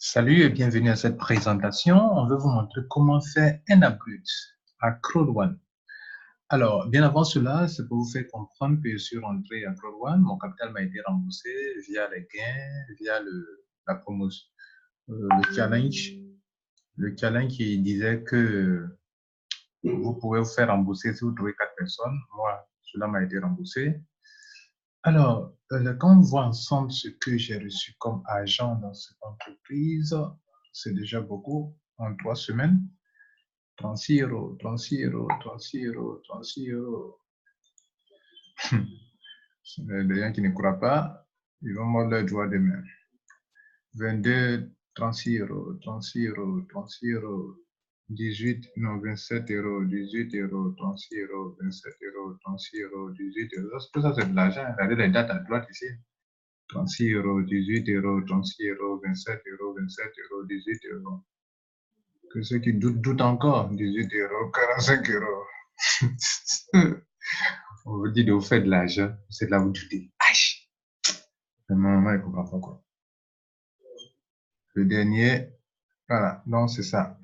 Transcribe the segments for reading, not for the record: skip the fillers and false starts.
Salut et bienvenue à cette présentation. On veut vous montrer comment faire un upgrade à Crowd One. Alors, bien avant cela, c'est pour vous faire comprendre que je suis rentré à Crowd One. Mon capital m'a été remboursé via les gains, via la promotion, le challenge. Le challenge qui disait que vous pouvez vous faire rembourser si vous trouvez 4 personnes. Moi, cela m'a été remboursé. Alors, quand on voit ensemble ce que j'ai reçu comme agent dans cette entreprise, c'est déjà beaucoup en 3 semaines. 36 euros, 36 euros, 36 euros, 36 euros. Les gens qui ne croient pas, ils vont mordre leur doigt demain. 22, 36 euros, 36 euros, 36 euros. 18, non, 27 euros, 18 euros, 36 euros, 27 euros, 36 euros, 18 euros. Tout ça, c'est de l'argent. Regardez les dates à droite ici. 36 euros, 18 euros, 36 euros, 27 euros, 27 euros, 18 euros. Que ceux qui doutent encore, 18 euros, 45 euros. On vous dit de vous faire de l'argent, c'est de la vous douter. Aïe! Mais maman, il ne comprend pas quoi. Le dernier, voilà, donc c'est ça.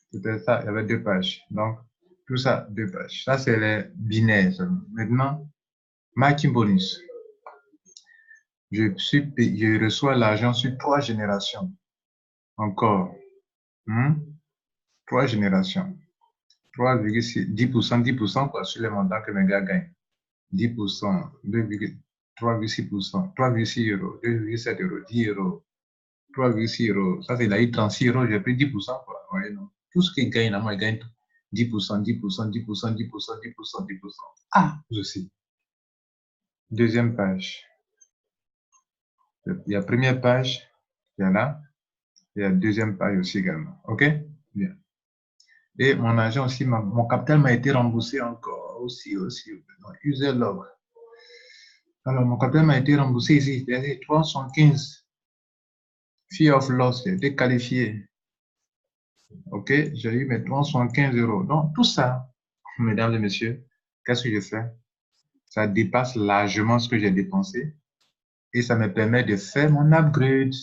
C'était ça, il y avait 2 pages. Donc, tout ça, 2 pages. Ça, c'est les binaires seulement. Maintenant, marketing bonus. Je reçois l'argent sur 3 générations. Encore. 3 générations. 3,6, 10%, 10% quoi, sur les montants que mes gars gagnent. 10%, 3,6%, 3,6 euros, 2,7 euros, 10 euros, 3,6 euros. Ça, c'est il a eu 36 euros, j'ai pris 10%, quoi. Ouais, non. Tout ce qu'il gagne, moi, il gagne 10%, 10%, 10%, 10%, 10%, 10%. Ah, je sais. Deuxième page. Il y a première page, il y en a. Il y a deuxième page aussi également. OK? Bien. Et mon argent aussi, mon capital m'a été remboursé encore aussi. User log. Alors, mon capital m'a été remboursé ici. C'est 315. Fear of loss, j'ai été qualifié. OK, j'ai eu mes 315 euros. Donc, tout ça, mesdames et messieurs, qu'est-ce que je fais? Ça dépasse largement ce que j'ai dépensé et ça me permet de faire mon upgrade.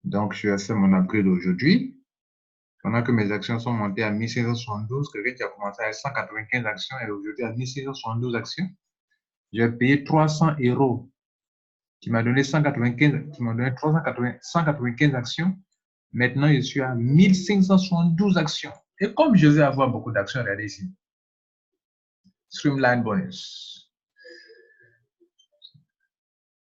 Donc, je vais faire mon upgrade aujourd'hui. Pendant que mes actions sont montées à 1672, quelqu'un qui a commencé à 195 actions et aujourd'hui à 1672 actions, j'ai payé 300 euros qui m'a donné 195, qui m'a donné 195 actions. Maintenant, je suis à 1572 actions. Et comme je vais avoir beaucoup d'actions, regardez ici. Streamline bonus.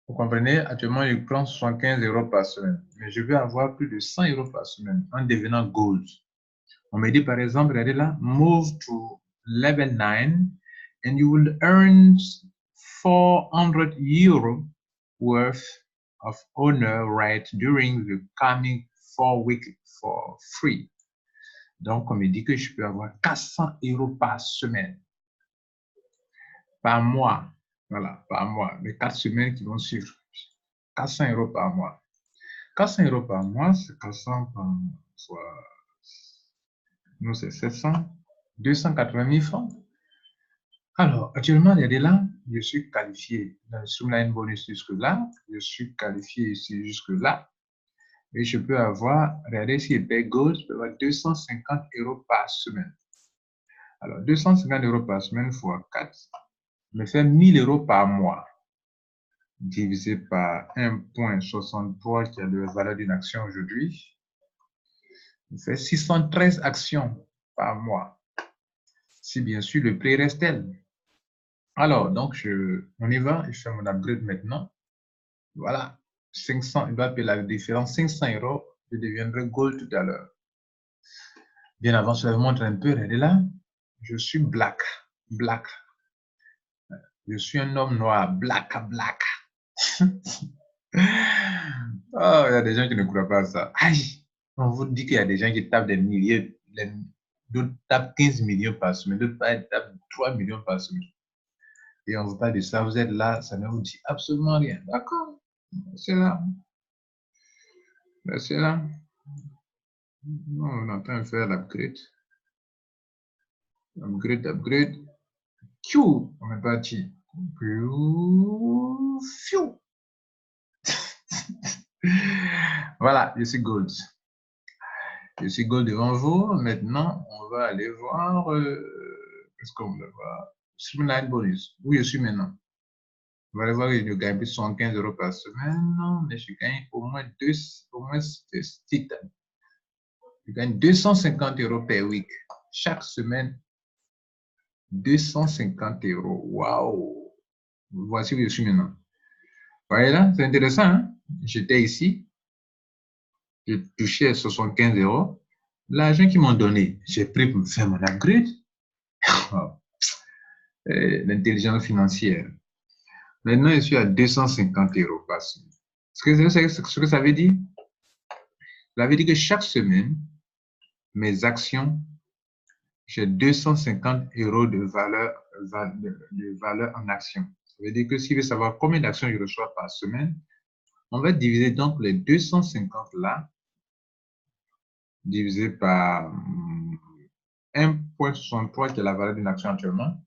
Vous comprenez, actuellement, je prends 75 euros par semaine. Mais je vais avoir plus de 100 euros par semaine en devenant gold. On me dit par exemple, regardez là, move to level 9 and you will earn 400 euros worth of honor right during the coming 4 weeks for free. Donc, on me dit que je peux avoir 400 euros par semaine, par mois. Voilà, par mois. Les 4 semaines qui vont suivre. 400 euros par mois. 400 euros par mois, c'est 400 par fois. Nous, c'est 700. 280 000 francs. Alors, actuellement, regardez là, je suis qualifié dans le Streamline Bonus jusque-là. Je suis qualifié ici jusque-là. Et je peux avoir, regardez, si je paye Gold, je peux avoir 250 euros par semaine. Alors, 250 euros par semaine fois 4 me fait 1000 euros par mois. Divisé par 1,63 qui est la valeur d'une action aujourd'hui. Me fait 613 actions par mois. Si bien sûr le prix reste tel. Alors, donc, on y va. Je fais mon upgrade maintenant. Voilà. 500, il va payer la différence. 500 euros. Je deviendrai gold tout à l'heure. Bien avant, je vais vous montrer un peu. Regardez là. Je suis black. Black. Je suis un homme noir. Black. Oh, il y a des gens qui ne croient pas à ça. Aïe! On vous dit qu'il y a des gens qui tapent des milliers, d'autres tapent 15 millions par semaine, d'autres tapent 3 millions par semaine. Et on vous parle de ça, vous êtes là, ça ne vous dit absolument rien. D'accord? C'est là. C'est là. Non, on est en train de faire l'upgrade. Upgrade. Tchou! On est parti. Fiu! Voilà, je suis gold. Je suis gold devant vous. Maintenant, on va aller voir. Qu'est-ce qu'on va voir? Streamline bonus. Où je suis maintenant? On va aller voir que je gagne plus de 115 € par semaine. Mais je gagne au moins je gagne 250 € per week. Chaque semaine, 250 €. Waouh! Voici où je suis maintenant. Vous voyez là, c'est intéressant. Hein? J'étais ici. Je touchais 75 €. L'argent qu'ils m'ont donné, j'ai pris pour me faire mon upgrade. L'intelligence financière. Maintenant, je suis à 250 € par semaine. Ce que ça veut dire? Ça veut dire que chaque semaine, mes actions, j'ai 250 € de valeur en actions. Ça veut dire que si je veux savoir combien d'actions je reçois par semaine, on va diviser donc les 250 là, divisé par 1,63 qui est la valeur d'une action actuellement.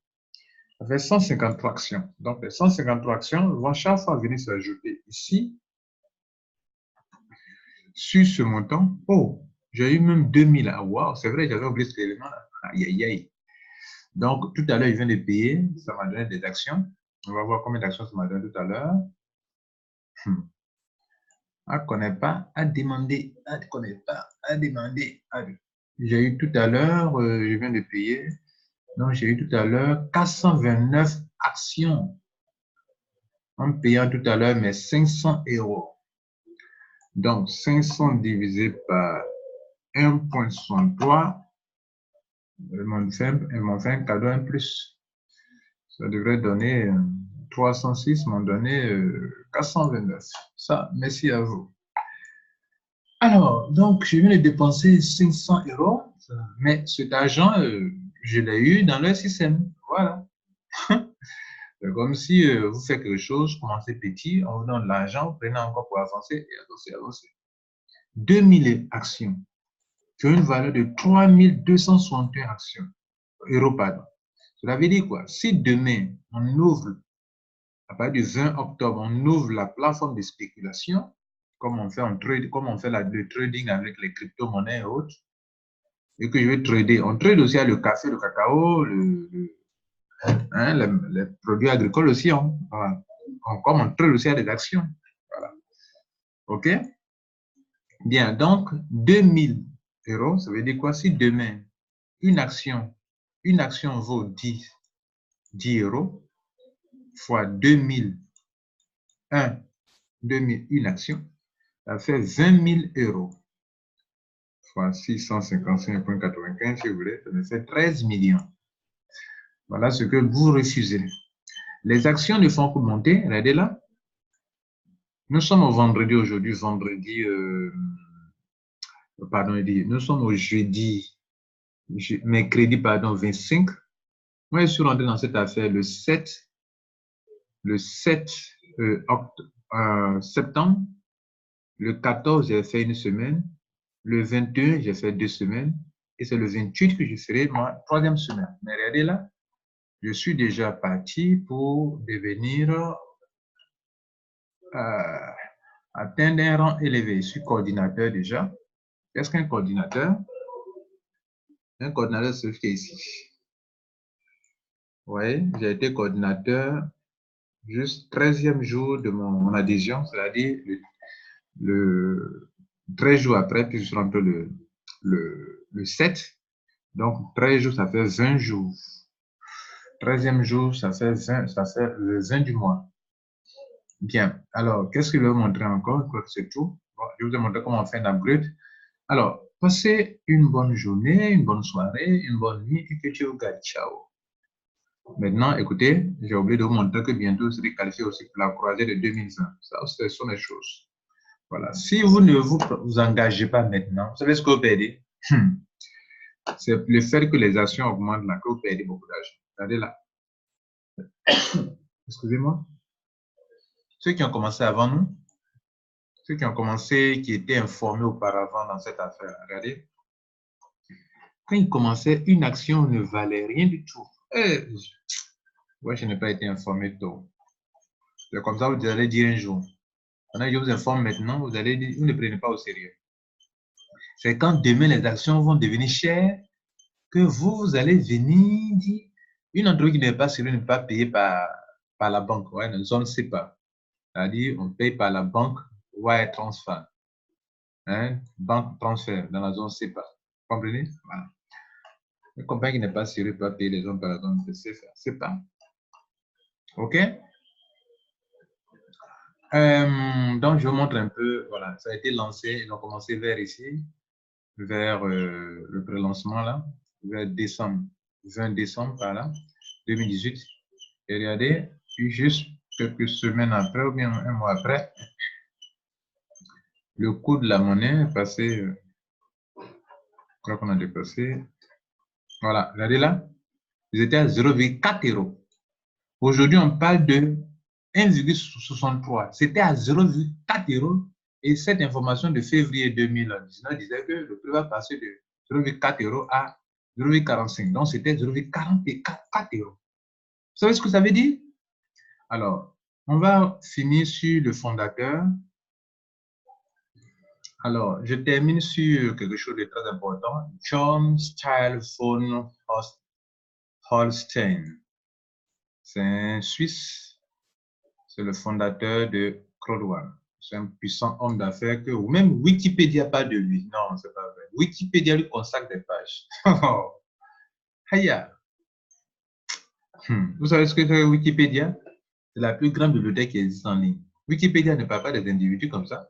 Ça fait 153 actions. Donc, les 153 actions vont chaque fois venir s'ajouter ici, sur ce montant. Oh, j'ai eu même 2000. Waouh, c'est vrai, j'avais oublié cet élément-là. Aïe, aïe, aïe. Donc, tout à l'heure, il vient de payer. Ça m'a donné des actions. On va voir combien d'actions ça m'a donné tout à l'heure. On ne connaît pas à demander. On ne connaît pas à demander. J'ai eu tout à l'heure, je viens de payer. Donc, j'ai eu tout à l'heure 429 actions en payant tout à l'heure mes 500 €. Donc, 500 divisé par 1,63, ils m'ont fait un cadeau en plus. Ça devrait donner 306, m'ont donné 429. Ça, merci à vous. Alors, donc, je viens de dépenser 500 €, mais cet argent, je l'ai eu dans le système. Voilà. C'est comme si vous faites quelque chose, commencez petit, on vous donne l'argent, vous prenez encore pour avancer et avancer, avancer. 2000 actions qui ont une valeur de 3261 actions, euros, pardon. Cela veut dire quoi? Si demain, on ouvre, à partir du 20 octobre, on ouvre la plateforme de spéculation, comme on fait le trading avec les crypto-monnaies et autres, et que je vais trader, on trade aussi le café, le cacao, les produits agricoles aussi, hein. Voilà. Comme on trade aussi à des actions. Voilà. OK? Bien, donc 2000 €, ça veut dire quoi? Si demain, une action vaut 10 € fois 2000, une action, ça fait 20 000 € fois 655,95, si vous voulez, ça me fait 13 millions. Voilà ce que vous refusez. Les actions ne font que monter, regardez là. Nous sommes au vendredi aujourd'hui, nous sommes au mercredi, 25. Moi, je suis rentré dans cette affaire le 7 septembre. Le 14, j'ai fait une semaine. Le 21, j'ai fait 2 semaines. Et c'est le 28 que je ferai ma 3e semaine. Mais regardez là, je suis déjà parti pour devenir atteindre un rang élevé. Je suis coordinateur déjà. Qu'est-ce qu'un coordinateur? Un coordinateur, c'est ce qui est ici. Oui, j'ai été coordinateur juste 13e jour de mon adhésion, c'est-à-dire le 13 jours après, puis je suis rentré le 7. Donc, 13 jours, ça fait 20 jours. 13e jour, ça fait le 20 du mois. Bien. Alors, qu'est-ce que je vais vous montrer encore? Je crois que c'est tout. Bon, je vais vous montrer comment on fait un upgrade. Alors, passez une bonne journée, une bonne soirée, une bonne nuit et que Dieu vous garde. Ciao. Maintenant, écoutez, j'ai oublié de vous montrer que bientôt, vous serez qualifié aussi pour la croisée de 2020. Ça, ce sont les choses. Voilà. Si vous ne vous engagez pas maintenant, vous savez ce que vous perdez? C'est le fait que les actions augmentent là, que vous perdez beaucoup d'argent. Regardez là. Excusez-moi. Ceux qui ont commencé avant nous, ceux qui ont commencé, qui étaient informés auparavant dans cette affaire, regardez. Quand ils commençaient, une action ne valait rien du tout. Moi, je n'ai pas été informé tôt. C'est comme ça, vous allez dire un jour. Je vous informe maintenant, vous allez dire, vous ne prenez pas au sérieux. C'est quand demain les actions vont devenir chères que vous allez venir dire, une entreprise qui n'est pas sérieuse n'est pas payée par la banque. Ouais, on ne sait pas. C'est-à-dire, on paye par la banque wire transfer. Hein? Banque transfert dans la zone CEPA. Vous comprenez? Voilà. Une compagnie qui n'est pas sérieuse ne peut pas payer les gens par la zone CEPA. OK? Donc, je vous montre un peu. Voilà, ça a été lancé. Ils ont commencé vers ici, vers le pré-lancement là, vers décembre, 20 décembre par là, 2018. Et regardez, puis juste quelques semaines après, ou bien un mois après, le coût de la monnaie est passé, je crois qu'on a dépassé. Voilà, regardez là, ils étaient à 0,4 euros. Aujourd'hui, on parle de 1,63. C'était à 0,4 euros. Et cette information de février 2019 disait que le prix va passer de 0,4 euros à 0,45. Donc, c'était 0,44 euros. Vous savez ce que ça veut dire? Alors, on va finir sur le fondateur. Alors, je termine sur quelque chose de très important. John Stylefon Holstein. C'est un Suisse. C'est le fondateur de CrowdOne. C'est un puissant homme d'affaires que même Wikipédia parle de lui. Non, c'est pas vrai. Wikipédia lui consacre des pages. Vous savez ce que c'est Wikipédia? C'est la plus grande bibliothèque qui existe en ligne. Wikipédia ne parle pas des individus comme ça.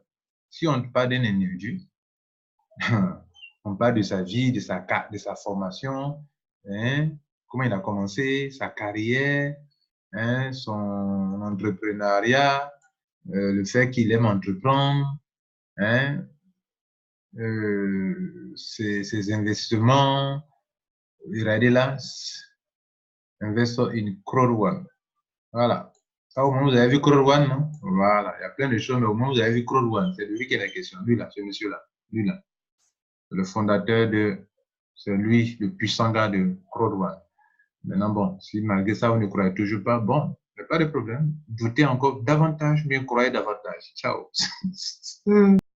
Si on parle d'un individu, on parle de sa vie, de sa formation, hein, comment il a commencé, sa carrière, hein, son entrepreneuriat, le fait qu'il aime entreprendre, hein, ses investissements. Regardez là, Investor in CrowdOne. Voilà. Ça, au moins, vous avez vu CrowdOne, non? Voilà. Il y a plein de choses, mais au moins, vous avez vu CrowdOne. C'est de lui qui est la question. Lui, là, ce monsieur-là. Lui, là. Le fondateur de. C'est lui, le puissant gars de CrowdOne. Maintenant, bon, si malgré ça, vous ne croyez toujours pas, bon, il n'y a pas de problème. Doutez encore davantage, mais croyez davantage. Ciao.